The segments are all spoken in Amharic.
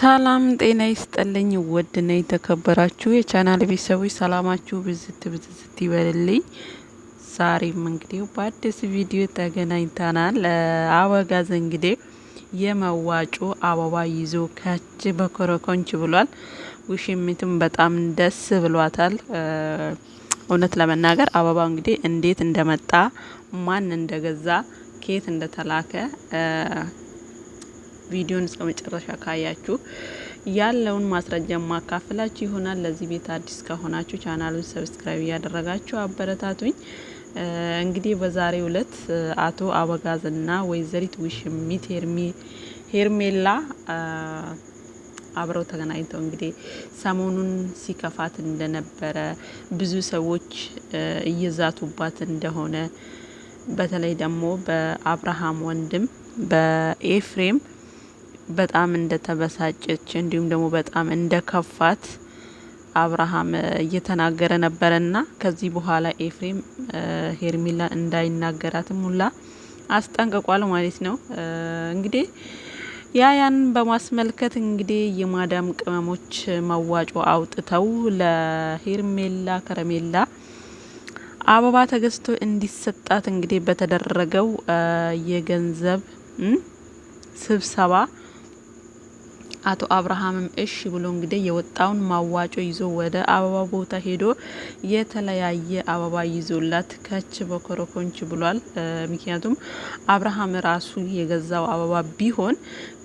ሰላም ጤና ይስጥልኝ። ውድና የተከበራችሁ የቻናል ቤተሰቦች ሰላማችሁ ብዝት ብዝት ይበልልኝ። ዛሬም እንግዲህ በአዲስ ቪዲዮ ተገናኝተናል። አበጋዝ እንግዲህ የመዋጮ አበባ ይዞ ከች በኮረኮንች ብሏል። ውሽሚትም በጣም ደስ ብሏታል። እውነት ለመናገር አበባ እንግዲህ እንዴት እንደመጣ ማን እንደገዛ ከየት እንደተላከ ቪዲዮን እስከ መጨረሻ ካያችሁ ያለውን ማስረጃ ማካፈላችሁ ይሆናል። ለዚህ ቤት አዲስ ከሆናችሁ ቻናሉን ሰብስክራይብ ያደረጋችሁ አበረታቱኝ። እንግዲህ በዛሬው ዕለት አቶ አበጋዝና ወይዘሪት ውሽሚት ሄርሜላ አብረው ተገናኝተው እንግዲህ ሰሞኑን ሲከፋት እንደነበረ ብዙ ሰዎች እየዛቱባት እንደሆነ በተለይ ደግሞ በአብርሃም ወንድም በኤፍሬም በጣም እንደተበሳጨች እንዲሁም ደግሞ በጣም እንደከፋት አብርሃም እየተናገረ ነበረና ከዚህ በኋላ ኤፍሬም ሄርሜላ እንዳይናገራትም ሁላ አስጠንቅቋል ማለት ነው። እንግዲህ ያን በማስመልከት እንግዲህ የማዳም ቅመሞች መዋጮ አውጥተው ለሄርሜላ ከረሜላ አበባ ተገዝቶ እንዲሰጣት እንግዲህ በተደረገው የገንዘብ ስብሰባ አቶ አብርሃምም እሺ ብሎ እንግዲህ የወጣውን ማዋጮ ይዞ ወደ አበባ ቦታ ሄዶ የተለያየ አበባ ይዞላት ከች በኮረኮንች ብሏል። ምክንያቱም አብርሃም ራሱ የገዛው አበባ ቢሆን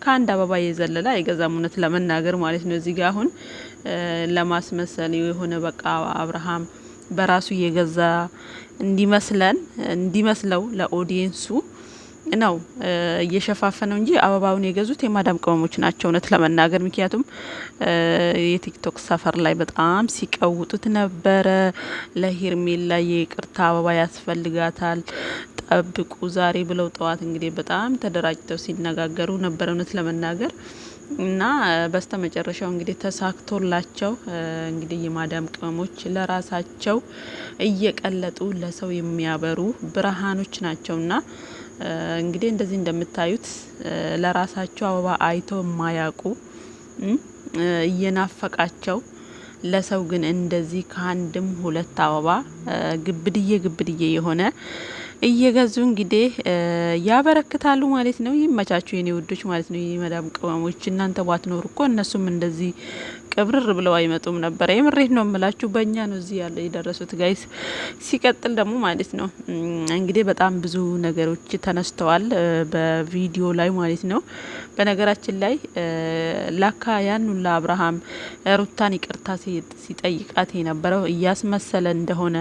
ከአንድ አበባ የዘለለ አይገዛም፣ እውነት ለመናገር ማለት ነው። እዚህ ጋር አሁን ለማስመሰል የሆነ በቃ አብርሃም በራሱ የገዛ እንዲመስለው ለኦዲየንሱ ነው እየሸፋፈነው እንጂ አበባውን የገዙት የማዳም ቅመሞች ናቸው እውነት ለመናገር። ምክንያቱም የቲክቶክ ሰፈር ላይ በጣም ሲቀውጡት ነበረ። ለሄርሜላ የይቅርታ አበባ ያስፈልጋታል ጠብቁ ዛሬ ብለው ጠዋት እንግዲህ በጣም ተደራጅተው ሲነጋገሩ ነበር እውነት ለመናገር። እና በስተመጨረሻው እንግዲህ ተሳክቶላቸው እንግዲህ የማዳም ቅመሞች ለራሳቸው እየቀለጡ ለሰው የሚያበሩ ብርሃኖች ናቸውና እንግዲህ እንደዚህ እንደምታዩት ለራሳቸው አበባ አይተው የማያውቁ እየናፈቃቸው ለሰው ግን እንደዚህ ከአንድም ሁለት አበባ ግብድዬ የሆነ እየገዙ እንግዲህ ያበረክታሉ ማለት ነው። ይመቻችሁ የኔ ውዶች ማለት ነው። የመዳም ቅመሞች እናንተ ባትኖሩ እኮ እነሱም እንደዚህ ቅብርር ብለው አይመጡም ነበር። የምሬት ነው የምላችሁ። በእኛ ነው እዚህ ያለ የደረሱት ጋይስ። ሲቀጥል ደግሞ ማለት ነው እንግዲህ በጣም ብዙ ነገሮች ተነስተዋል በቪዲዮ ላይ ማለት ነው። በነገራችን ላይ ላካ ያን ሁላ አብርሃም ሩታን ይቅርታ ሲጠይቃት የነበረው እያስመሰለ እንደሆነ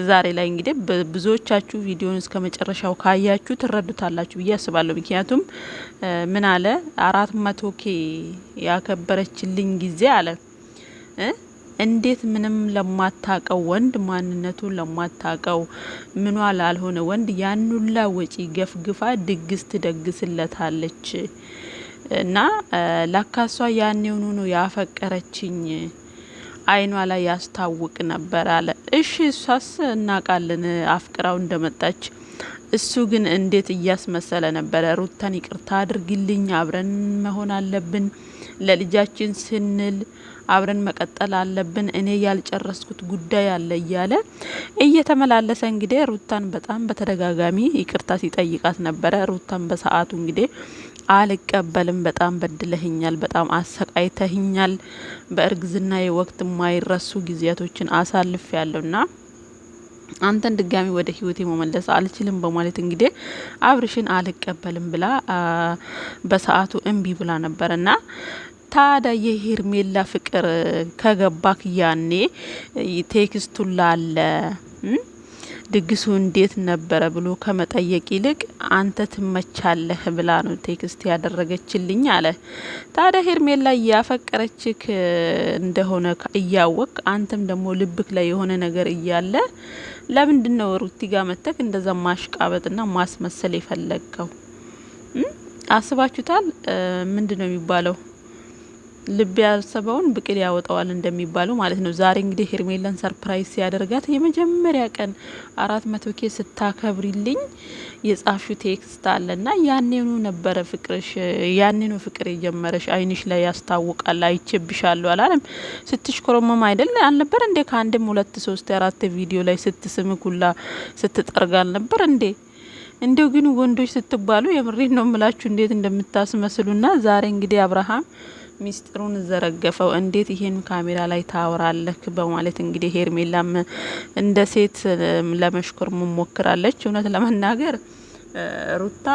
ዛሬ ላይ እንግዲህ ብዙዎቻችሁ ቪዲዮን እስከ መጨረሻው ካያችሁ ትረዱታላችሁ ብዬ አስባለሁ። ምክንያቱም ምን አለ 400K ያከበረችልኝ ጊዜ አለ እንዴት ምንም ለማታቀው ወንድ ማንነቱን ለማታቀው ምኗ ላልሆነ ወንድ ያኑላ ወጪ ገፍግፋ ድግስ ትደግስለታለች እና ለካሷ ያኔውኑ ነው ያፈቀረችኝ አይኗ ላይ ያስታውቅ ነበር አለ። እሺ እሷስ እናቃለን አፍቅራው እንደመጣች። እሱ ግን እንዴት እያስመሰለ ነበረ። ሩታን ይቅርታ አድርግልኝ፣ አብረን መሆን አለብን፣ ለልጃችን ስንል አብረን መቀጠል አለብን፣ እኔ ያልጨረስኩት ጉዳይ አለ እያለ እየተመላለሰ እንግዲህ ሩታን በጣም በተደጋጋሚ ይቅርታ ሲጠይቃት ነበረ። ሩታን በሰዓቱ እንግዲህ አልቀበልም፣ በጣም በድለህኛል፣ በጣም አሰቃይተህኛል፣ በእርግዝና ወቅት የማይረሱ ጊዜያቶችን አሳልፍ ያለውና አንተን ድጋሚ ወደ ህይወቴ መመለስ አልችልም በማለት እንግዲህ አብርሽን አልቀበልም ብላ በሰዓቱ እምቢ ብላ ነበርና ታዲያ የሄርሜላ ፍቅር ከገባክ ያኔ ቴክስቱላ አለ ድግሱ እንዴት ነበረ ብሎ ከመጠየቅ ይልቅ አንተ ትመቻለህ ብላ ነው ቴክስት ያደረገችልኝ አለ። ታዲያ ሄርሜላ ያፈቀረችክ እንደሆነ እያወቅ አንተም ደግሞ ልብክ ላይ የሆነ ነገር እያለ ለምንድነው ሩቲ ጋር መተክ እንደዛ ማሽቃበጥና ማስመሰል የፈለግከው? አስባችሁታል? ምንድነው የሚባለው? ልብ ያሰበውን ብቅል ያወጣዋል እንደሚባለው ማለት ነው። ዛሬ እንግዲህ ሄርሜላን ሰርፕራይዝ ሲያደርጋት የመጀመሪያ ቀን 400 ኬ ስታከብሪልኝ የጻፍሹ ቴክስት አለና ያኔኑ ነበረ ፍቅርሽ፣ ያኔኑ ፍቅር የጀመረሽ አይንሽ ላይ ያስታውቃል፣ አይቼብሻለሁ አላለም? ስትሽኮረመም አይደል አልነበር እንዴ? ከአንድም 2 3 4 ቪዲዮ ላይ ስትስም ኩላ ስትጠርጋ አልነበር እንዴ? እንዲው ግን ወንዶች ስትባሉ የምሬት ነው ምላችሁ እንዴት እንደምታስመስሉና ዛሬ እንግዲህ አብርሃም ሚስጥሩን ዘረገፈው። እንዴት ይሄን ካሜራ ላይ ታወራለክ በማለት እንግዲህ ሄርሜላም እንደ ሴት ለመሽኮር ሞክራለች። እውነት ለመናገር ሩታ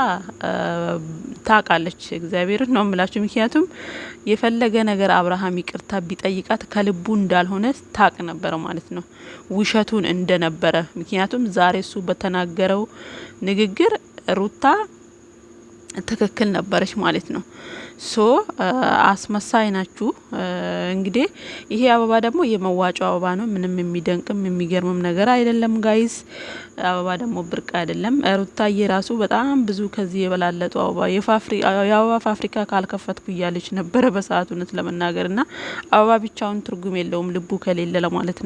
ታቃለች፣ እግዚአብሔርን ነው ምላችሁ። ምክንያቱም የፈለገ ነገር አብርሃም ይቅርታ ቢጠይቃት ከልቡ እንዳልሆነ ታቅ ነበር ማለት ነው፣ ውሸቱን እንደነበረ። ምክንያቱም ዛሬ እሱ በተናገረው ንግግር ሩታ ትክክል ነበረች ማለት ነው። ሶ አስመሳይ ናችሁ። እንግዲህ ይሄ አበባ ደግሞ የመዋጮ አበባ ነው። ምንም የሚደንቅም የሚገርምም ነገር አይደለም ጋይስ። አበባ ደግሞ ብርቅ አይደለም። ሩታዬ ራሱ በጣም ብዙ ከዚህ የበላለጡ አበባ የአበባ ፋብሪካ ካልከፈትኩ እያለች ነበረ በሰዓቱ እውነት ለመናገር ና አበባ ብቻውን ትርጉም የለውም ልቡ ከሌለ ለማለት ነው።